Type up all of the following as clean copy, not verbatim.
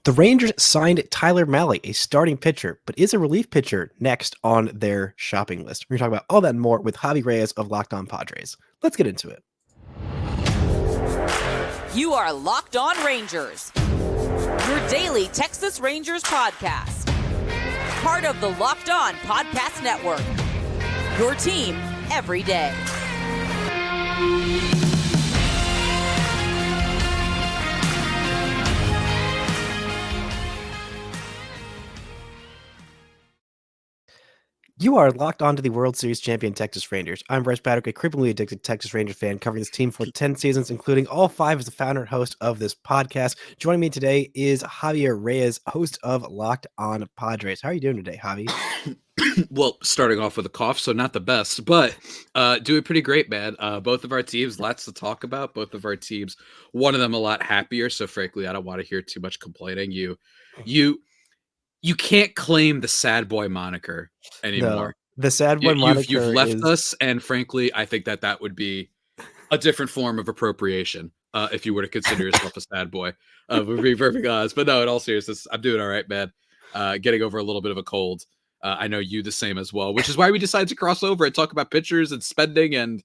The Rangers signed Tyler Mahle, a starting pitcher, but is a relief pitcher next on their shopping list. We're going to talk about all that and more with Javi Reyes of Locked On Padres. Let's get into it. You are Locked On Rangers, your daily Texas Rangers podcast. Part of the Locked On Podcast Network, your team every day. You are locked onto the World Series champion Texas Rangers. I'm Bryce Patrick, a cripplingly addicted Texas Rangers fan covering this team for 10 seasons, including all 5 as the founder and host of this podcast. Joining me today is Javier Reyes, host of Locked On Padres. How are you doing today, Javi? Well, starting off with a cough, so not the best, but doing pretty great, man. Both of our teams, lots to talk about. Both of our teams, one of them a lot happier, so frankly, I don't want to hear too much complaining. You can't claim the sad boy moniker anymore. No, the sad boy moniker you've left us, and frankly, I think that would be a different form of appropriation if you were to consider yourself a sad boy. We're being perfectly honest, but no, in all seriousness, I'm doing all right, man. Getting over a little bit of a cold. I know you the same as well, which is why we decided to cross over and talk about pitchers and spending and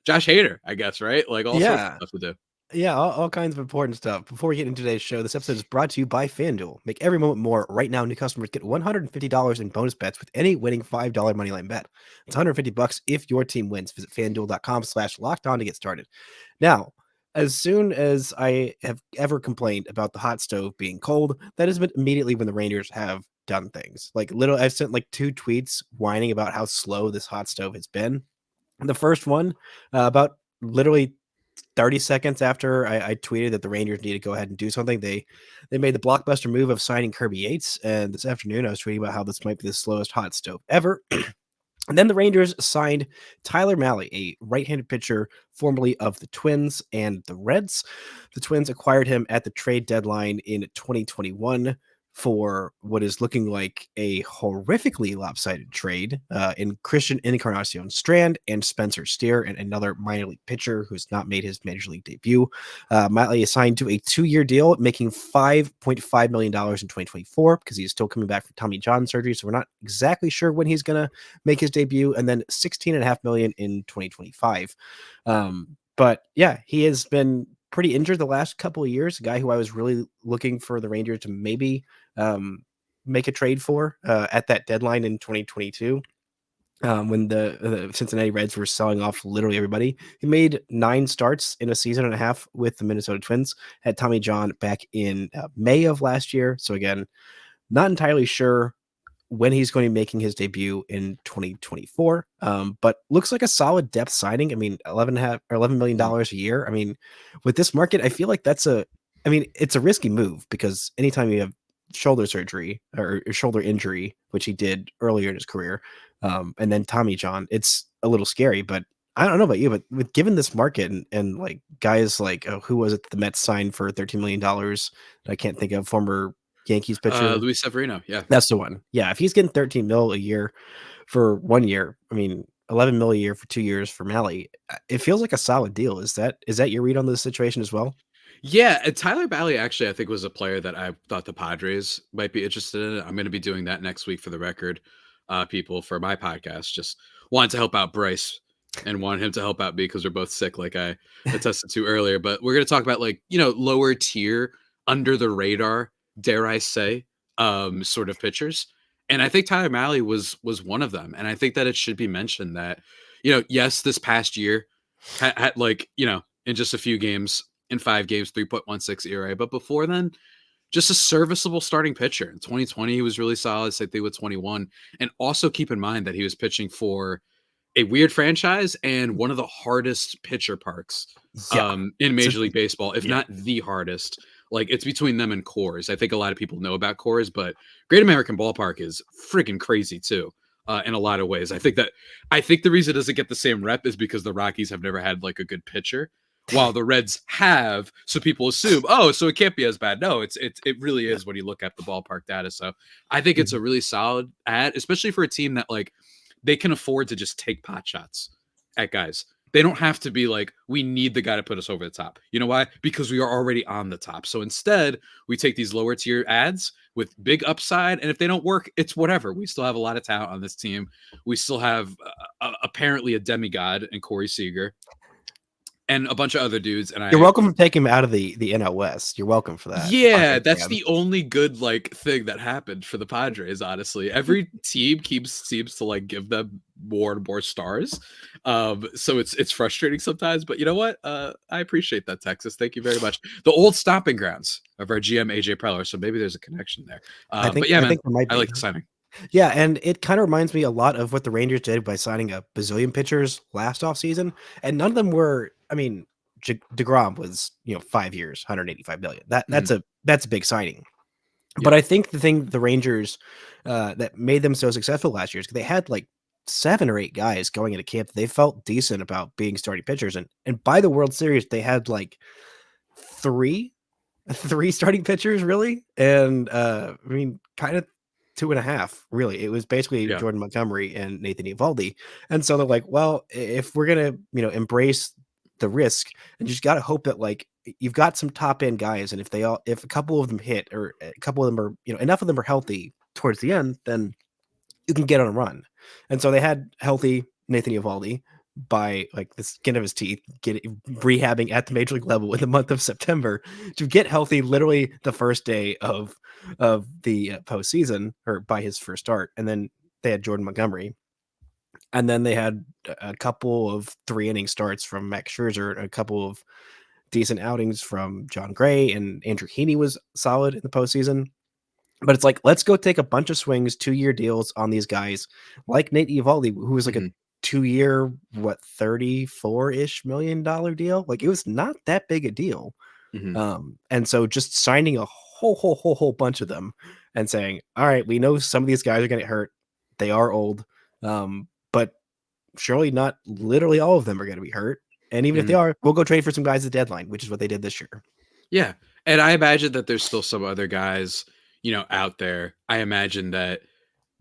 Josh Hader, I guess, right? Like all sorts of stuff to do. Yeah, all kinds of important stuff. Before we get into today's show, this episode is brought to you by FanDuel. Make every moment more. Right now, new customers get $150 in bonus bets with any winning $5 moneyline bet. It's $150 if your team wins. Visit FanDuel.com/lockedon to get started. Now, as soon as I have ever complained about the hot stove being cold, that has been immediately when the Rangers have done things. I've sent 2 tweets whining about how slow this hot stove has been. The first one, about literally 30 seconds after I tweeted that the Rangers need to go ahead and do something, they made the blockbuster move of signing Kirby Yates. And this afternoon, I was tweeting about how this might be the slowest hot stove ever. And then the Rangers signed Tyler Mahle, a right-handed pitcher formerly of the Twins and the Reds. The Twins acquired him at the trade deadline in 2021 for what is looking like a horrifically lopsided trade in Christian Encarnacion Strand and Spencer Steer, and another minor league pitcher who's not made his major league debut. Mahle is signed to a 2-year deal, making $5.5 million in 2024 because he's still coming back from Tommy John surgery. So we're not exactly sure when he's going to make his debut, and then $16.5 million in 2025. But yeah, he has been pretty injured the last couple of years. A guy who I was really looking for the Rangers to maybe make a trade for at that deadline in 2022 when the Cincinnati Reds were selling off literally everybody. He made 9 starts in a season and a half with the Minnesota Twins, had Tommy John back in May of last year. So again, not entirely sure when he's going to be making his debut in 2024, but looks like a solid depth signing. I mean, $11 million a year. I mean, with this market, I feel like it's a risky move because anytime you have shoulder surgery or shoulder injury, which he did earlier in his career, and then Tommy John, it's a little scary. But I don't know about you, but given this market and like guys like who was it the Mets signed for $13 million? I can't think of, former Yankees pitcher Luis Severino. Yeah, that's the one. Yeah, if he's getting 13 mil a year for 1 year, I mean 11 mil a year for 2 years for Mahle, it feels like a solid deal. Is that your read on this situation as well? Yeah, and Tyler Mahle actually I think was a player that I thought the Padres might be interested in. I'm going to be doing that next week for the record, people, for my podcast. Just wanted to help out Bryce and want him to help out me because we're both sick, like I attested to earlier. But we're going to talk about lower tier, under the radar, dare I say, sort of pitchers. And I think Tyler Mahle was one of them. And I think that it should be mentioned that, yes, this past year had in just a few games, in 5 games, 3.16 ERA. But before then, just a serviceable starting pitcher. In 2020, he was really solid, same thing with 21. And also keep in mind that he was pitching for a weird franchise and one of the hardest pitcher parks in Major League Baseball, if not the hardest. Like, it's between them and Coors. I think a lot of people know about Coors, but Great American Ballpark is freaking crazy too, in a lot of ways. I think the reason it doesn't get the same rep is because the Rockies have never had like a good pitcher, while the Reds have. So people assume, oh, so it can't be as bad. No, it really is when you look at the ballpark data. So I think it's a really solid ad, especially for a team that like they can afford to just take pot shots at guys. They don't have to be like, we need the guy to put us over the top. You know why? Because we are already on the top. So instead, we take these lower tier ads with big upside. And if they don't work, it's whatever. We still have a lot of talent on this team. We still have apparently a demigod in Corey Seager and a bunch of other dudes. And You're welcome for taking him out of the NL West. You're welcome for that. Yeah, that's the only good like thing that happened for the Padres. Honestly, every team seems to like give them more and more stars. So it's frustrating sometimes. But you know what? I appreciate that, Texas. Thank you very much. The old stomping grounds of our GM AJ Preller. So maybe there's a connection there. But yeah, man, I like the signing. Yeah, and it kind of reminds me a lot of what the Rangers did by signing a bazillion pitchers last offseason, and none of them were. I mean, DeGrom was 5 years, 185 million. That's a big signing. Yeah. But I think the thing the Rangers that made them so successful last year is they had like 7 or 8 guys going into camp. They felt decent about being starting pitchers, and by the World Series they had like three starting pitchers really, and I mean kind of 2.5 really. It was basically Jordan Montgomery and Nathan Eovaldi, and so they're like, well, if we're gonna embrace the risk, and you just got to hope that like you've got some top end guys, and if a couple of them hit, or a couple of them are enough of them are healthy towards the end, then you can get on a run. And so they had healthy Nathan Eovaldi by like the skin of his teeth, rehabbing at the major league level in the month of September to get healthy literally the first day of the postseason, or by his first start. And then they had Jordan Montgomery. And then they had a couple of 3-inning starts from Max Scherzer, a couple of decent outings from John Gray, and Andrew Heaney was solid in the postseason. But it's like, let's go take a bunch of swings, 2-year deals on these guys, like Nate Eovaldi, who was like a 2-year, $34-ish million deal. Like, it was not that big a deal. And so just signing a whole bunch of them and saying, all right, we know some of these guys are going to get hurt. They are old. But surely not literally all of them are going to be hurt. And even if they are, we'll go trade for some guys at the deadline, which is what they did this year. Yeah. And I imagine that there's still some other guys, out there. I imagine that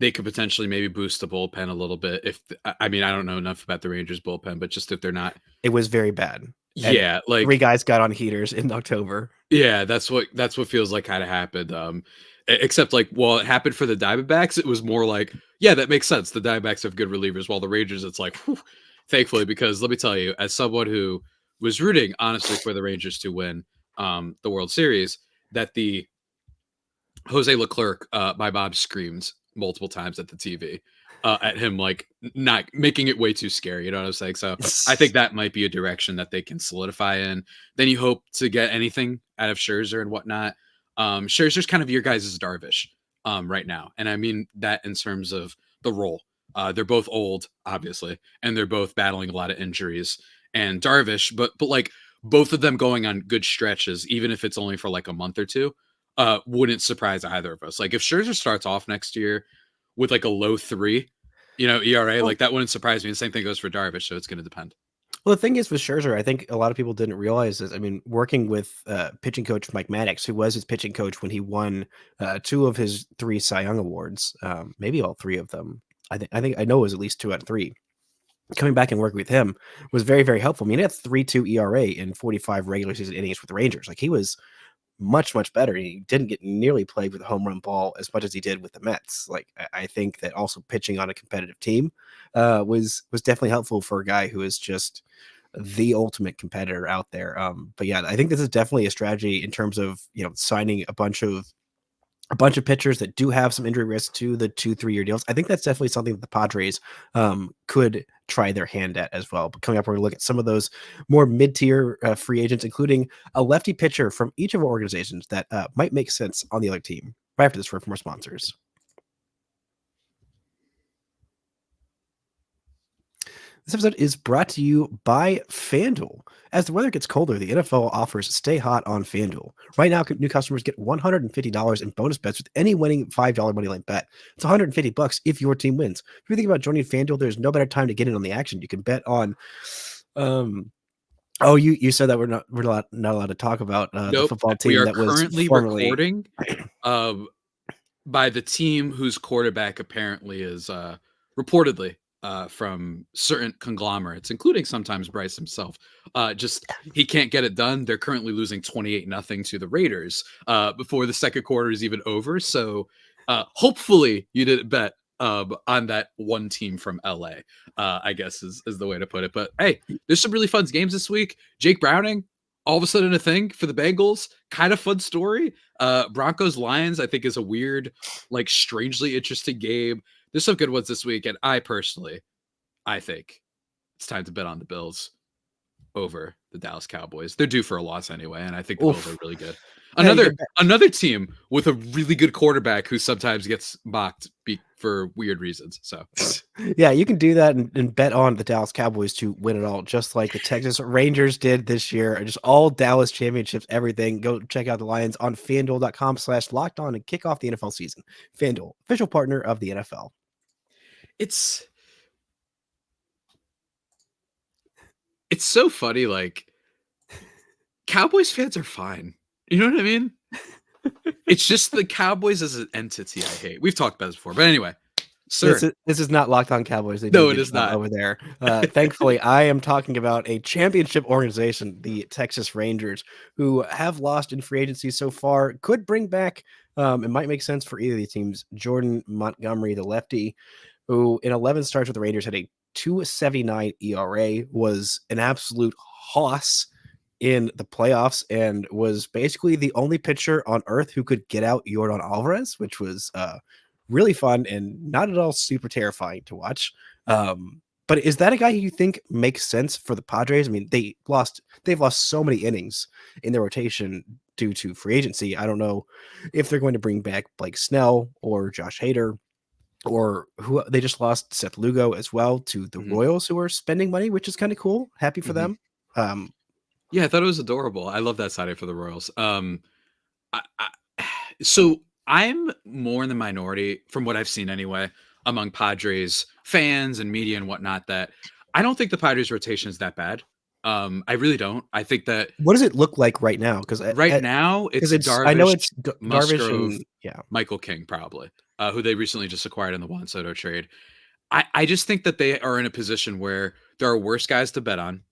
they could potentially maybe boost the bullpen a little bit. I don't know enough about the Rangers bullpen, but just if they're not. It was very bad. Yeah. Like 3 guys got on heaters in October. Yeah. That's what feels like kind of happened. Except like, well, it happened for the Diamondbacks. It was more like, yeah, that makes sense. The Diamondbacks have good relievers, while the Rangers, it's like, whew, thankfully, because let me tell you, as someone who was rooting honestly for the Rangers to win the World Series, that the Jose Leclerc, my mom screamed multiple times at the TV at him, like not making it way too scary. You know what I'm saying? So I think that might be a direction that they can solidify in. Then you hope to get anything out of Scherzer and whatnot. Scherzer's kind of your guys' Darvish right now. And I mean that in terms of the role. They're both old, obviously, and they're both battling a lot of injuries. And Darvish, but like both of them going on good stretches, even if it's only for like a month or two, wouldn't surprise either of us. Like if Scherzer starts off next year with like a low 3, ERA, like that wouldn't surprise me. The same thing goes for Darvish, so it's going to depend. Well, the thing is with Scherzer, I think a lot of people didn't realize this. I mean, working with pitching coach Mike Maddox, who was his pitching coach when he won 2 of his 3 Cy Young awards, maybe all 3 of them. I know it was at least 2 out of 3. Coming back and working with him was very, very helpful. I mean, he had 3.2 ERA in 45 regular season innings with the Rangers. Like, he was much, much better. He didn't get nearly played with a home run ball as much as he did with the Mets. Like, I think that also pitching on a competitive team was definitely helpful for a guy who is just the ultimate competitor out there. But yeah, I think this is definitely a strategy in terms of, signing a bunch of pitchers that do have some injury risk to the 2-3 year deals. I think that's definitely something that the Padres could try their hand at as well. But coming up, we're going to look at some of those more mid-tier free agents, including a lefty pitcher from each of our organizations that might make sense on the other team. Right after this, for more sponsors. This episode is brought to you by FanDuel. As the weather gets colder, the NFL offers stay hot on FanDuel. Right now, new customers get $150 in bonus bets with any winning $5 moneyline bet. It's $150 if your team wins. If you think about joining FanDuel, there's no better time to get in on the action. You can bet on. You said that we're not allowed to talk about the football team that was currently formerly recording by the team whose quarterback apparently is reportedly from certain conglomerates, including sometimes Bryce himself. Just he can't get it done. They're currently losing 28-0 to the Raiders before the second quarter is even over. So hopefully you didn't bet on that one team from LA, I guess is the way to put it. But hey, there's some really fun games this week. Jake Browning, all of a sudden a thing for the Bengals. Kind of fun story. Broncos Lions, I think, is a weird, like strangely interesting game. There's some good ones this week, and I think it's time to bet on the Bills over the Dallas Cowboys. They're due for a loss anyway, and I think the Bills are really good. Another team with a really good quarterback who sometimes gets mocked for weird reasons. So yeah, you can do that and bet on the Dallas Cowboys to win it all, just like the Texas Rangers did this year. Just all Dallas championships, everything. Go check out the Lions on FanDuel.com/lockedon and kick off the NFL season. FanDuel, official partner of the NFL. It's so funny. Like, Cowboys fans are fine. You know what I mean? It's just the Cowboys as an entity I hate. We've talked about this before, but anyway, sir. This is not Locked On Cowboys. No, it is not over there. Thankfully, I am talking about a championship organization, the Texas Rangers, who have lost in free agency so far. Could bring back. It might make sense for either of these teams. Jordan Montgomery, the lefty, who in 11 starts with the Rangers had a 2.79 ERA, was an absolute hoss in the playoffs and was basically the only pitcher on earth who could get out Yordan Alvarez, which was really fun and not at all super terrifying to watch. But is that a guy who you think makes sense for the Padres? I mean, they've lost so many innings in their rotation due to free agency. I don't know if they're going to bring back Blake Snell or Josh Hader, or who they just lost Seth Lugo as well to the Royals, who are spending money, which is kind of cool. Happy for them. Yeah, I thought it was adorable. I love that signing for the Royals. So I'm more in the minority, from what I've seen anyway, among Padres fans and media and whatnot, that I don't think the Padres rotation is that bad. I really don't. I think that. What does it look like right now? Because now it's Darvish, I know it's Musgrove, Darvish and Michael King probably, who they recently just acquired in the Juan Soto trade. I just think that they are in a position where there are worse guys to bet on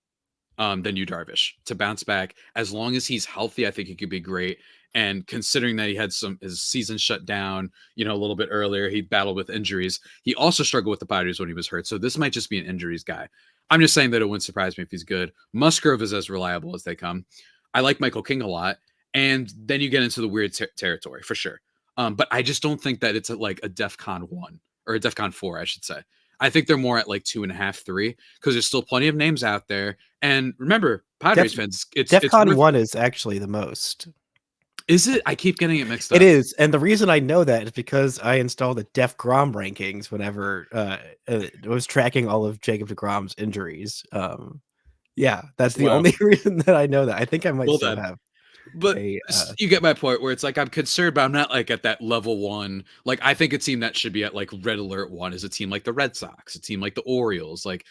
than Yu Darvish to bounce back. As long as he's healthy, I think he could be great. And considering that he had his season shut down, a little bit earlier, he battled with injuries. He also struggled with the Padres when he was hurt. So this might just be an injuries guy. I'm just saying that it wouldn't surprise me if he's good. Musgrove is as reliable as they come. I like Michael King a lot. And then you get into the weird territory for sure. But I just don't think that it's like a DEFCON 1 or a DEFCON 4, I should say. I think they're more at like 2.5, 3, because there's still plenty of names out there. And remember, Padres fans, DEFCON 1 is actually the most. Is it? I keep getting it mixed up. It is. And the reason I know that is because I installed the DEFGROM rankings whenever I was tracking all of Jacob deGrom's injuries. Yeah, that's the only reason that I know that. I think I might still have. But you get my point, where it's like I'm concerned, but I'm not like at that level 1. Like, I think a team that should be at like red alert 1 is a team like the Red Sox, a team like the Orioles, like,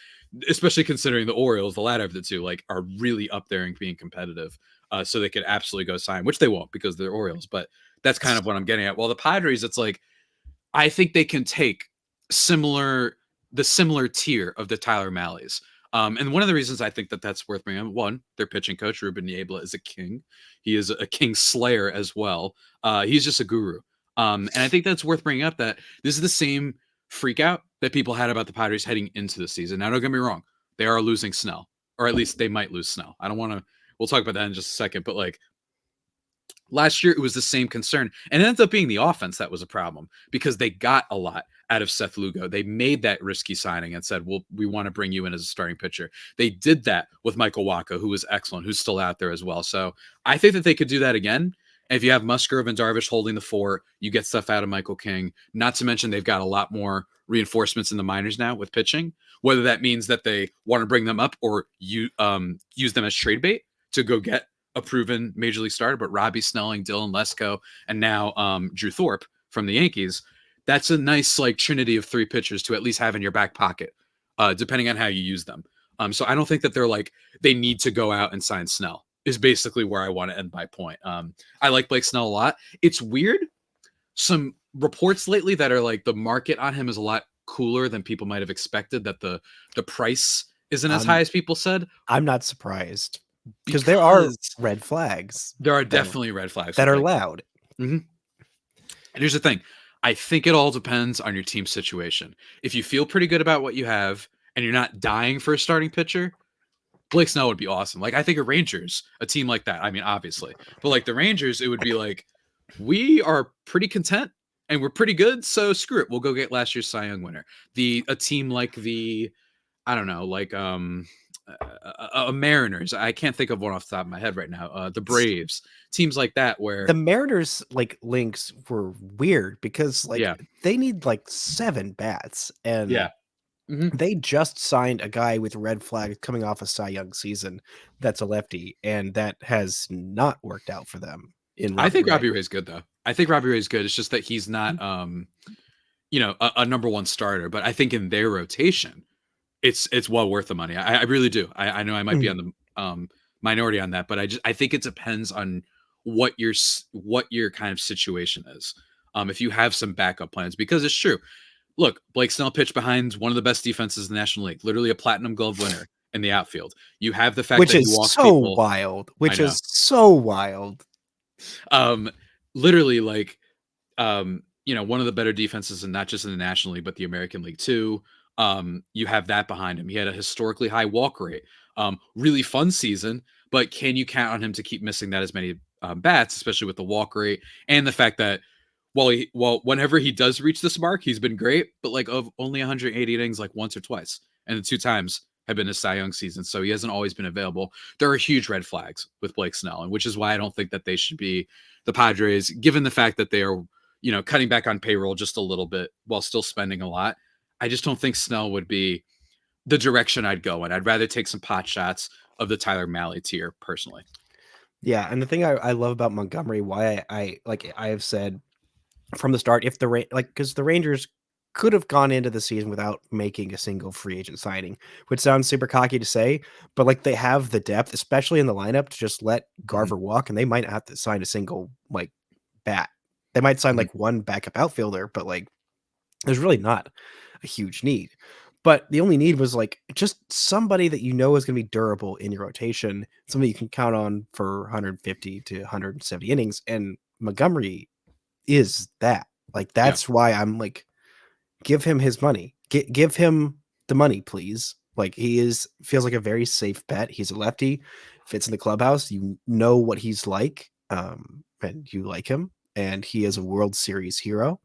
especially considering the Orioles, the latter of the two, like, are really up there and being competitive. So they could absolutely go sign, which they won't because they're Orioles. But that's kind of what I'm getting at. Well, the Padres, it's like, I think they can take the similar tier of the Tyler Mahles. And one of the reasons I think that that's worth bringing up, one, their pitching coach, Ruben Niebla, is a king. He is a king slayer as well. He's just a guru. And I think that's worth bringing up, that this is the same freak out that people had about the Padres heading into the season. Now, don't get me wrong. They are losing Snell, or at least they might lose Snell. I don't want to, we'll talk about that in just a second, but like, last year, it was the same concern. And it ends up being the offense that was a problem, because they got a lot out of Seth Lugo. They made that risky signing and said, well, we want to bring you in as a starting pitcher. They did that with Michael Wacha, who was excellent, who's still out there as well. So I think that they could do that again. And if you have Musgrove and Darvish holding the fort, you get stuff out of Michael King. Not to mention they've got a lot more reinforcements in the minors now with pitching, whether that means that they want to bring them up or use them as trade bait to go get a proven major league starter. But Robbie Snelling, Dylan Lesko, and now Drew Thorpe from the Yankees. That's a nice like trinity of 3 pitchers to at least have in your back pocket, depending on how you use them. So I don't think that they're like, they need to go out and sign Snell, is basically where I want to end my point. I like Blake Snell a lot. It's weird. Some reports lately that are like the market on him is a lot cooler than people might have expected, that the price isn't as high I'm as people said. I'm not surprised because there are red flags There are that definitely red flags that with are Blake. loud. Mhm. And here's the thing. I think it all depends on your team situation. If you feel pretty good about what you have and you're not dying for a starting pitcher, Blake Snell would be awesome. Like, I think a Rangers, a team like that, I mean, obviously, but like the Rangers, it would be like, we are pretty content and we're pretty good. So screw it. We'll go get last year's Cy Young winner. A team like I don't know, like Mariners. I can't think of one off the top of my head right now. The Braves, teams like that where The Mariners like links were weird because like yeah, they need like 7 bats and yeah. Mhm. they just signed a guy with red flags coming off a Cy Young season that's a lefty, and that has not worked out for them in I Robbie think Ray. Robbie Ray's good though. I think Robbie Ray's good. It's just that he's not Mhm. a number one starter, but I think in their rotation, it's well worth the money. I really do. I know I might be Mhm. on the minority on that, but I think it depends on what your kind of situation is. If you have some backup plans, because it's true. Look, Blake Snell pitched behind one of the best defenses in the National League, literally a platinum glove winner in the outfield. You have the fact Which that he is walks so people. wild, I which know. is so wild. Um, literally, like, one of the better defenses, and not just in the National League, but the American League too. You have that behind him. He had a historically high walk rate. Really fun season, but can you count on him to keep missing that as many bats, especially with the walk rate and the fact that whenever he does reach this mark, he's been great, but like of only 180 innings, like once or twice, and the 2 times have been his Cy Young season, so he hasn't always been available. There are huge red flags with Blake Snell, and which is why I don't think that they should be the Padres, given the fact that they are, cutting back on payroll just a little bit while still spending a lot. I just don't think Snell would be the direction I'd go in. I'd rather take some pot shots of the Tyler Mahle tier personally. Yeah, and the thing I love about Montgomery, why I like I have said from the start, if because the Rangers could have gone into the season without making a single free agent signing, which sounds super cocky to say, but like they have the depth, especially in the lineup, to just let Mhm, Garver walk, and they might not have to sign a single like bat. They might sign mhm. like one backup outfielder, but like there's really not a huge need. But the only need was like just somebody that you know is going to be durable in your rotation, somebody you can count on for 150 to 170 innings. And Montgomery is that. Like Yeah. that's why I'm like, give him his money. Give him the money, please. Like feels like a very safe bet. He's a lefty, fits in the clubhouse. You know what he's like, and you like him. And he is a World Series hero,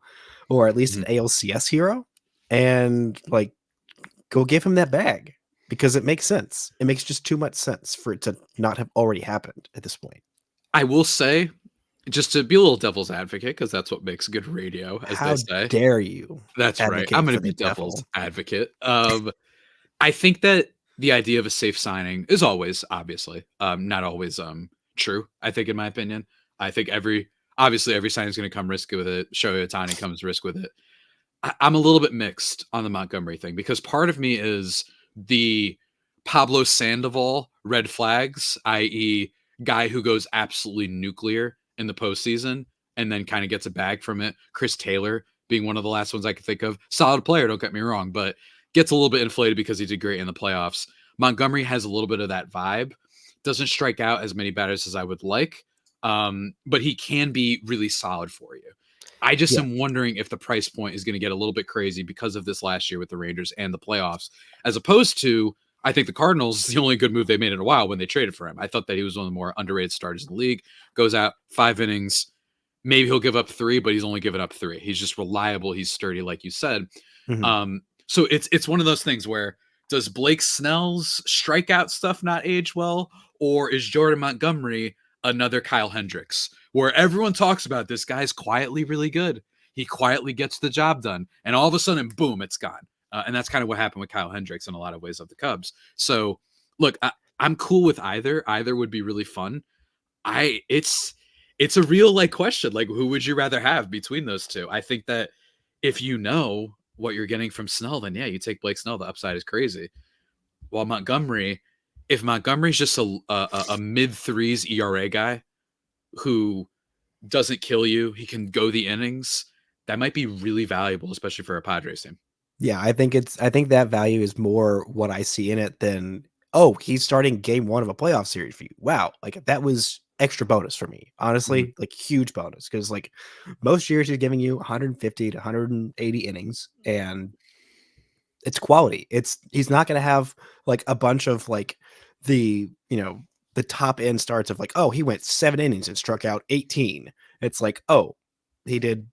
or at least an Mhm. ALCS hero. And like, go give him that bag because it makes sense. It makes just too much sense for it to not have already happened at this point. I will say, just to be a little devil's advocate, because that's what makes good radio, as they How say. dare you That's right. I'm advocate going for to be the devil's devil? advocate. I think that the idea of a safe signing is always, obviously, not always true. I think, in my opinion, I think obviously every signing is going to come risk with it. Shohei Ohtani comes risk with it. I'm a little bit mixed on the Montgomery thing because part of me is the Pablo Sandoval red flags, i.e., guy who goes absolutely nuclear in the postseason and then kind of gets a bag from it. Chris Taylor being one of the last ones I could think of. Solid player, don't get me wrong, but gets a little bit inflated because he did great in the playoffs. Montgomery has a little bit of that vibe. Doesn't strike out as many batters as I would like, but he can be really solid for you. I just Yeah. am wondering if the price point is going to get a little bit crazy because of this last year with the Rangers and the playoffs, as opposed to, I think the Cardinals is the only good move they made in a while when they traded for him. I thought that he was one of the more underrated starters in the league. Goes out 5 innings. Maybe he'll give up 3, but he's only given up 3. He's just reliable. He's sturdy, like you said. Mhm. So it's one of those things where, does Blake Snell's strikeout stuff not age well, or is Jordan Montgomery another Kyle Hendricks, where everyone talks about this guy's quietly really good. He quietly gets the job done, and all of a sudden, boom, it's gone. And that's kind of what happened with Kyle Hendricks in a lot of ways of the Cubs. So, look, I'm cool with either. Either would be really fun. It's a real like question. Like, who would you rather have between those two? I think that if you know what you're getting from Snell, then yeah, you take Blake Snell. The upside is crazy. While Montgomery, if Montgomery's just a mid threes ERA guy who doesn't kill you, he can go the innings. That might be really valuable, especially for a Padres team. Yeah, I think that value is more what I see in it than, oh, he's starting game 1 of a playoff series for you. Wow, like that was extra bonus for me. Mhm. Honestly, like huge bonus because like most years he's giving you 150 to 180 innings and it's quality. He's not gonna have like a bunch of like the top end starts of like, oh, he went 7 innings and struck out 18. It's like, oh, he did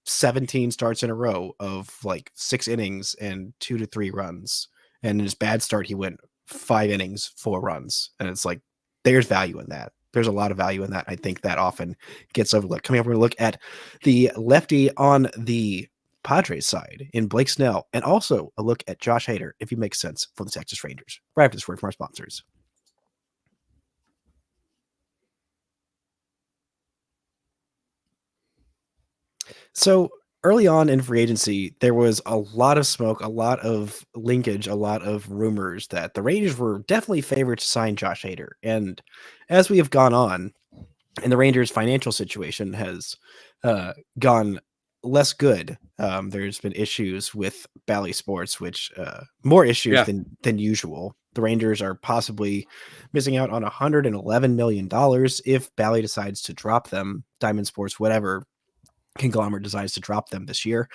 17 starts in a row of like 6 innings and 2 to 3 runs. And in his bad start, he went 5 innings, 4 runs. And it's like there's value in that. There's a lot of value in that. I think that often gets overlooked. Coming up, we're gonna look at the lefty on the Padres side in Blake Snell, and also a look at Josh Hader, if he makes sense for the Texas Rangers. Right after this word from our sponsors. So early on in free agency, there was a lot of smoke, a lot of linkage, a lot of rumors that the Rangers were definitely favored to sign Josh Hader. And as we have gone on, and the Rangers' financial situation has gone less good. There's been issues with Bally Sports, which more issues Yeah. than usual. The Rangers are possibly missing out on $111 million if Bally decides to drop them. Diamond Sports, whatever conglomerate decides to drop them this year,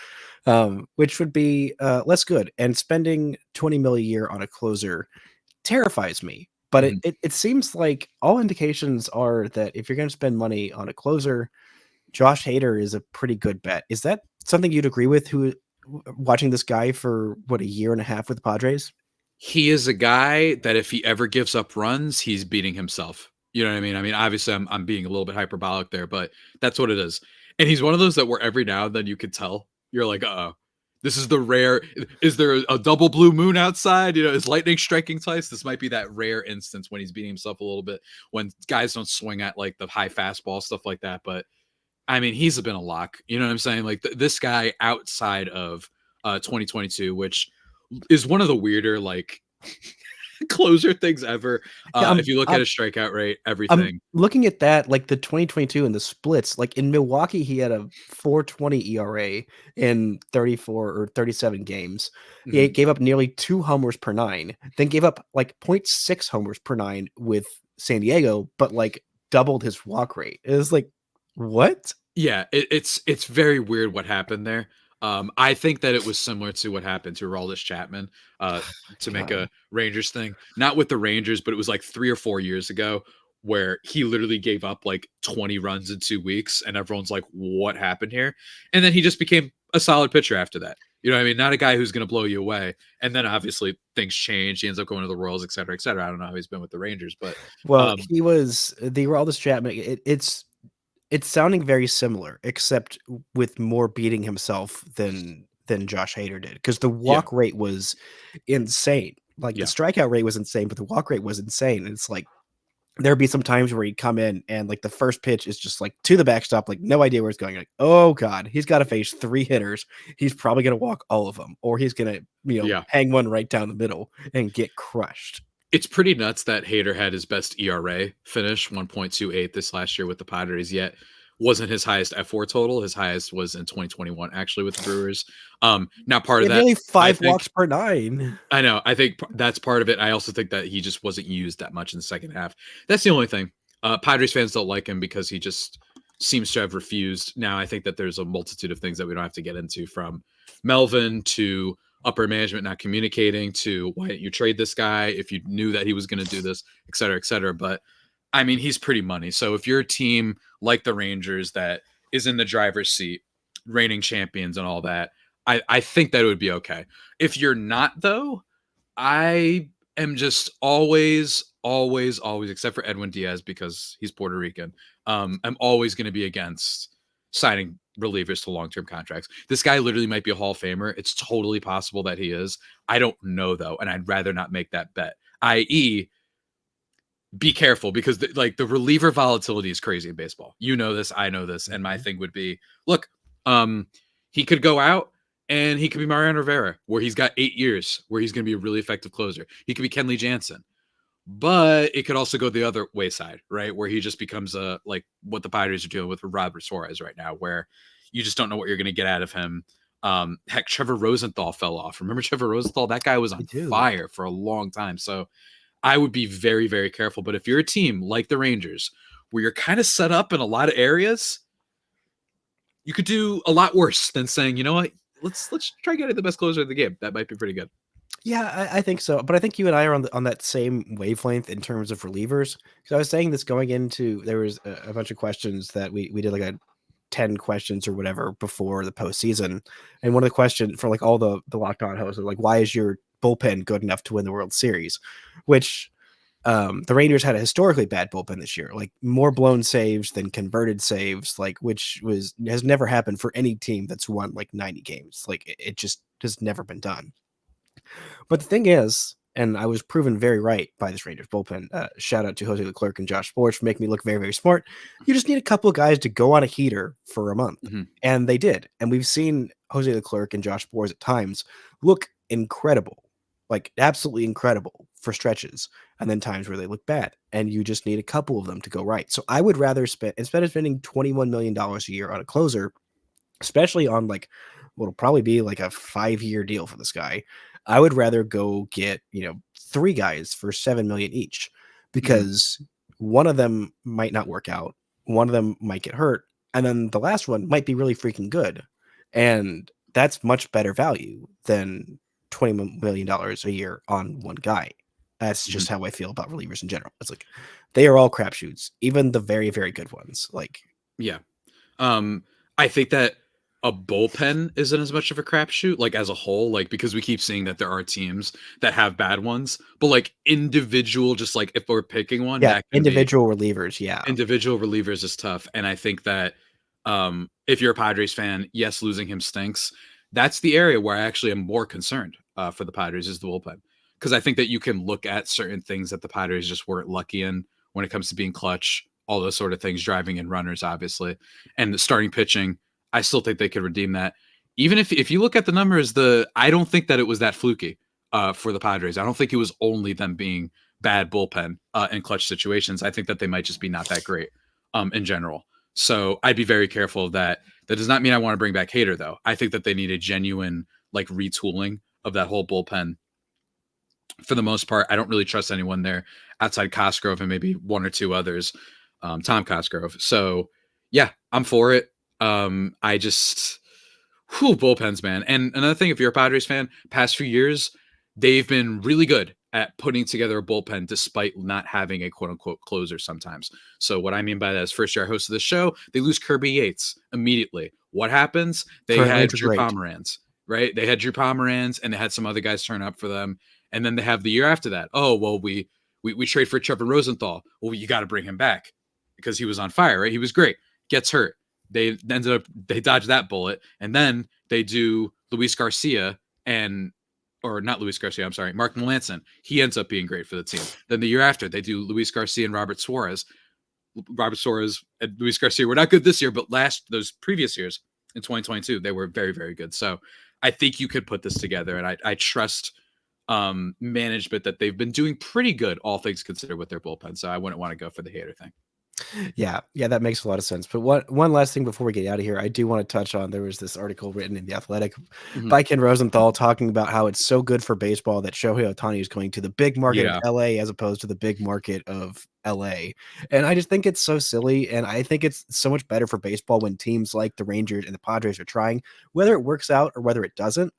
which would be less good. And spending $20 million a year on a closer terrifies me. But Mhm. it seems like all indications are that if you're going to spend money on a closer, Josh Hader is a pretty good bet. Is that something you'd agree with? Watching this guy for what, a year and a half with the Padres? He is a guy that if he ever gives up runs, he's beating himself. You know what I mean? I mean, obviously, I'm being a little bit hyperbolic there, but that's what it is. And he's one of those that where every now and then you could tell you're like, oh, this is the rare. Is there a double blue moon outside? You know, is lightning striking twice? This might be that rare instance when he's beating himself a little bit when guys don't swing at like the high fastball stuff like that. But I mean, he's been a lock. You know what I'm saying? Like this guy outside of 2022, which is one of the weirder like closer things ever. Yeah, If you look at his strikeout rate, I'm everything. looking at that, like the 2022 and the splits. Like in Milwaukee, he had a 4.20 ERA in 34 or 37 games. He Mhm. gave up nearly 2 homers per 9, then gave up like .6 homers per 9 with San Diego, but like doubled his walk rate. It was like, what? Yeah, it's very weird what happened there. I think that it was similar to what happened to Aroldis Chapman to make God. a Rangers thing. Not with the Rangers, but it was like 3 or 4 years ago where he literally gave up like 20 runs in 2 weeks, and everyone's like, "What happened here?" And then he just became a solid pitcher after that. You know what I mean? Not a guy who's going to blow you away. And then obviously things change. He ends up going to the Royals, et cetera, et cetera. I don't know how he's been with the Rangers, but Well, um, he was the Aroldis Chapman. It's sounding very similar, except with more beating himself than Josh Hader did, because the yeah, walk rate was insane. Like the yeah. strikeout rate was insane, but the walk rate was insane. And it's like there'd be some times where he'd come in and like the first pitch is just like to the backstop, like no idea where it's going. Like, oh God, he's got to face 3 hitters. He's probably gonna walk all of them, or he's gonna, Yeah. hang one right down the middle and get crushed. It's pretty nuts that Hader had his best ERA finish, 1.28 this last year with the Padres, yet wasn't his highest F4 total. His highest was in 2021, actually, with the Brewers. Now part He of had that, nearly I 5 think, walks per 9. I know, I think that's part of it. I also think that he just wasn't used that much in the second half. That's the only thing. Padres fans don't like him because he just seems to have refused. Now, I think that there's a multitude of things that we don't have to get into, from Melvin to upper management not communicating to why didn't you trade this guy if you knew that he was going to do this, et cetera, et cetera. But I mean, he's pretty money. So if you're a team like the Rangers that is in the driver's seat, reigning champions and all that, I think that it would be okay. If you're not, though, I am just always, always, always, except for Edwin Diaz because he's Puerto Rican, I'm always going to be against signing relievers to long-term contracts. This guy literally might be a Hall of Famer. It's totally possible that he is. I don't know though, and I'd rather not make that bet. I.e., be careful because the reliever volatility is crazy in baseball. You know this, I know this, and my thing would be, look, he could go out and he could be Mariano Rivera, where he's got 8 years, where he's going to be a really effective closer. He could be Kenley Jansen, but it could also go the other wayside, right? Where he just becomes a like what the Padres are doing with Robert Suarez right now, where you just don't know what you're going to get out of him. Heck, Trevor Rosenthal fell off. Remember Trevor Rosenthal? That guy was on fire for a long time. So I would be very, very careful. But if you're a team like the Rangers, where you're kind of set up in a lot of areas, you could do a lot worse than saying, you know what, let's try getting the best closer of the game. That might be pretty good. Yeah, I think so. But I think you and I are on that same wavelength in terms of relievers. Because I was saying this going into, there was a bunch of questions that we did like a 10 questions or whatever before the postseason. And one of the questions for like all the Locked On hosts are like, why is your bullpen good enough to win the World Series? Which the Rangers had a historically bad bullpen this year, like more blown saves than converted saves, like which has never happened for any team that's won like 90 games. Like it just has never been done. But the thing is, and I was proven very right by this Rangers bullpen. Shout out to Jose Leclerc and Josh Sports for making me look very, very smart. You just need a couple of guys to go on a heater for a month. Mm-hmm. And they did. And we've seen Jose Leclerc and Josh Sports at times look incredible, like absolutely incredible for stretches. And then times where they look bad. And you just need a couple of them to go right. So I would rather instead of spending $21 million a year on a closer, especially on like what'll probably be like a 5-year deal for this guy, I would rather go get, 3 guys for $7 million each, because one of them might not work out. One of them might get hurt. And then the last one might be really freaking good. And that's much better value than $20 million a year on one guy. That's just how I feel about relievers in general. It's like, they are all crapshoots, even the very, very good ones. Like, yeah. I think that a bullpen isn't as much of a crapshoot, like as a whole, like because we keep seeing that there are teams that have bad ones, but like individual, just like if we're picking one, yeah, that can individual relievers, individual relievers is tough. And I think that if you're a Padres fan, yes, losing him stinks. That's the area where I actually am more concerned for the Padres is the bullpen, because I think that you can look at certain things that the Padres just weren't lucky in when it comes to being clutch, all those sort of things, driving in runners, obviously, and the starting pitching. I still think they could redeem that. Even if you look at the numbers, I don't think that it was that fluky for the Padres. I don't think it was only them being bad bullpen in clutch situations. I think that they might just be not that great in general. So I'd be very careful of that. That does not mean I want to bring back Hader, though. I think that they need a genuine like retooling of that whole bullpen. For the most part, I don't really trust anyone there outside Cosgrove and maybe one or two others, Tom Cosgrove. So yeah, I'm for it. I just, bullpens, man. And another thing, if you're a Padres fan, past few years, they've been really good at putting together a bullpen despite not having a quote unquote closer sometimes. So what I mean by that is, first year I hosted the show, they lose Kirby Yates immediately. What happens? They had Drew Pomeranz, right? They had Drew Pomeranz and they had some other guys turn up for them. And then they have the year after that. Oh, well, we trade for Trevor Rosenthal. Well, you got to bring him back because he was on fire, right? He was great. Gets hurt. They dodge that bullet, and then they do Luis Garcia Mark Melancon. He ends up being great for the team. Then the year after, they do Luis Garcia and Robert Suarez. Robert Suarez and Luis Garcia were not good this year, but those previous years in 2022, they were very, very good. So I think you could put this together, and I trust management that they've been doing pretty good, all things considered, with their bullpen. So I wouldn't want to go for the Hader thing. Yeah, that makes a lot of sense. But one last thing before we get out of here, I do want to touch on, there was this article written in The Athletic by Ken Rosenthal talking about how it's so good for baseball that Shohei Ohtani is going to the big market of LA as opposed to the big market of LA. And I just think it's so silly. And I think it's so much better for baseball when teams like the Rangers and the Padres are trying, whether it works out or whether it doesn't.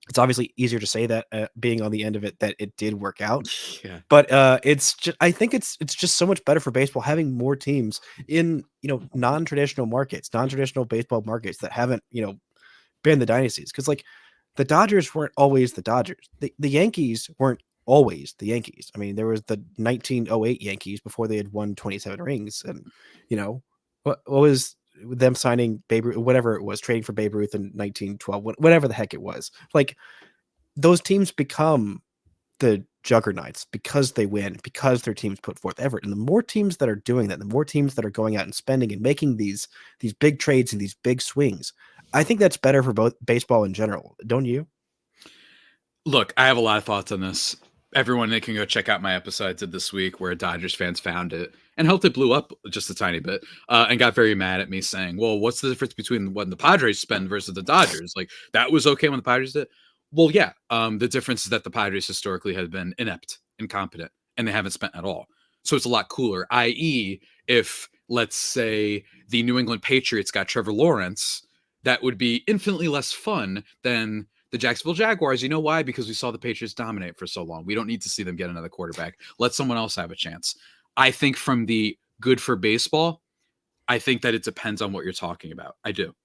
It's obviously easier to say that being on the end of it, that it did work out. Yeah. But it's just, I think it's just so much better for baseball having more teams in, non-traditional baseball markets that haven't, been the dynasties. Because like the Dodgers weren't always the Dodgers. The Yankees weren't always the Yankees. I mean, there was the 1908 Yankees before they had won 27 rings. And, what was them signing Babe Ruth, whatever it was, trading for Babe Ruth in 1912, whatever the heck it was. Like those teams become the juggernauts because they win, because their teams put forth effort. And the more teams that are doing that, the more teams that are going out and spending and making these big trades and these big swings, I think that's better for both baseball in general. Don't you? Look, I have a lot of thoughts on this. everyone, they can go check out my episode I did this week where Dodgers fans found it and helped it blew up just a tiny bit and got very mad at me saying, well, what's the difference between what the Padres spend versus the Dodgers? Like, that was okay when the Padres did. Well, yeah. The difference is that the Padres historically have been inept, incompetent, and they haven't spent at all. So it's a lot cooler, i.e. if, let's say, the New England Patriots got Trevor Lawrence, that would be infinitely less fun than the Jacksonville Jaguars. You know why? Because we saw the Patriots dominate for so long. We don't need to see them get another quarterback. Let someone else have a chance. I think from the good for baseball, I think that it depends on what you're talking about. I do.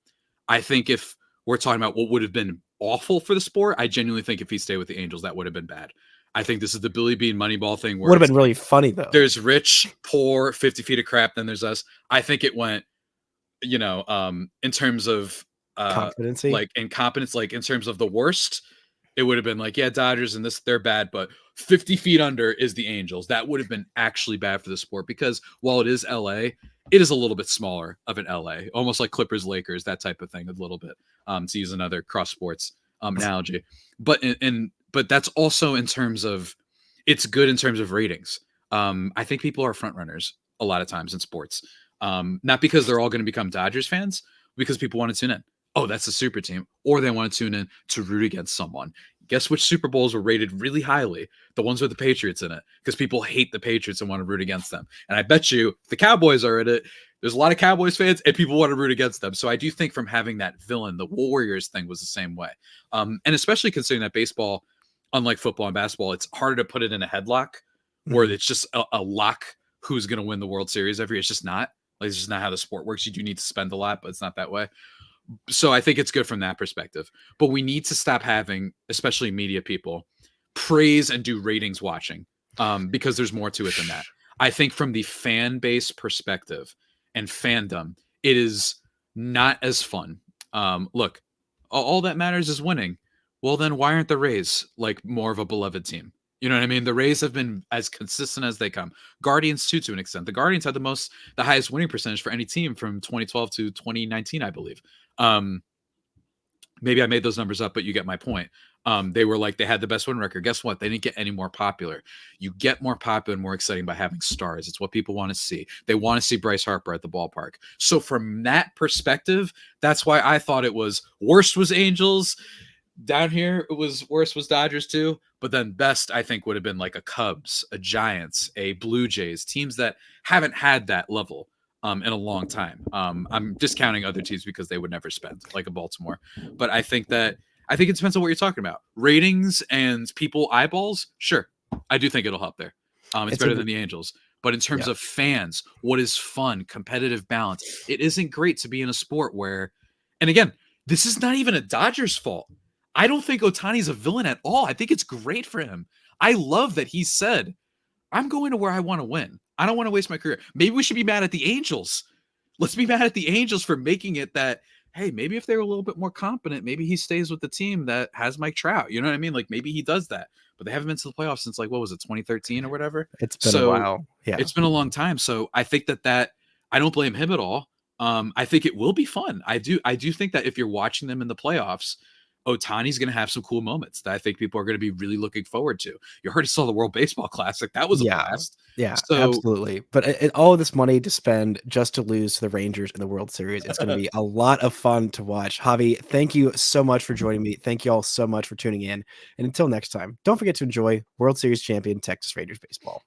I think if we're talking about what would have been awful for the sport, I genuinely think if he stayed with the Angels, that would have been bad. I think this is the Billy Bean Moneyball thing. Where would have been really funny, though. There's rich, poor, 50 feet of crap, then there's us. I think it went, in terms of competency, like incompetence, like in terms of the worst, it would have been like, yeah, Dodgers and this, they're bad, but 50 feet under is the Angels. That would have been actually bad for the sport because while it is LA, it is a little bit smaller of an LA, almost like Clippers, Lakers, that type of thing, a little bit, to use another cross sports analogy. But but that's also in terms of, it's good in terms of ratings. I think people are front runners a lot of times in sports, not because they're all going to become Dodgers fans, because people want to tune in. Oh, that's a super team. Or they want to tune in to root against someone. Guess which Super Bowls were rated really highly? The ones with the Patriots in it, because people hate the Patriots and want to root against them. And I bet you the Cowboys are in it. There's a lot of Cowboys fans and people want to root against them. So I do think from having that villain, the Warriors thing was the same way. And especially considering that baseball, unlike football and basketball, it's harder to put it in a headlock where it's just a lock who's going to win the World Series every year. It's just not. Like, it's just not how the sport works. You do need to spend a lot, but it's not that way. So I think it's good from that perspective. But we need to stop having, especially media people, praise and do ratings watching because there's more to it than that. I think from the fan base perspective and fandom, it is not as fun. Look, all that matters is winning. Well, then why aren't the Rays like more of a beloved team? You know what I mean? The Rays have been as consistent as they come. Guardians too, to an extent. The Guardians had the highest winning percentage for any team from 2012 to 2019, I believe. Maybe I made those numbers up, but you get my point. They had the best win record. Guess what? They didn't get any more popular. You get more popular and more exciting by having stars. It's what people want to see. They want to see Bryce Harper at the ballpark. So from that perspective, that's why I thought it was worst was Angels. Down here, it was worst was Dodgers too. But then best, I think, would have been like a Cubs, a Giants, a Blue Jays, teams that haven't had that level in a long time. I'm discounting other teams because they would never spend, like a Baltimore. But I think it depends on what you're talking about. Ratings and people eyeballs, sure. I do think it'll help there. It's better than the Angels. But in terms of fans, what is fun, competitive balance, it isn't great to be in a sport where, and again, this is not even a Dodgers fault. I don't think Ohtani's a villain at all. I think it's great for him. I love that he said, I'm going to where I want to win. I don't want to waste my career. Maybe we should be mad at the Angels. Let's be mad at the Angels for making it that, hey, maybe if they were a little bit more competent, maybe he stays with the team that has Mike Trout. You know what I mean? Like maybe he does that. But they haven't been to the playoffs since, like, what was it, 2013 or whatever? It's been a while. Yeah. It's been a long time. So I think that I don't blame him at all. I think it will be fun. I do think that if you're watching them in the playoffs, Ohtani's going to have some cool moments that I think people are going to be really looking forward to. You already saw the World Baseball Classic. That was a blast. Yeah, so, absolutely. But all of this money to spend just to lose to the Rangers in the World Series, it's going to be a lot of fun to watch. Javi, thank you so much for joining me. Thank you all so much for tuning in. And until next time, don't forget to enjoy World Series champion Texas Rangers baseball.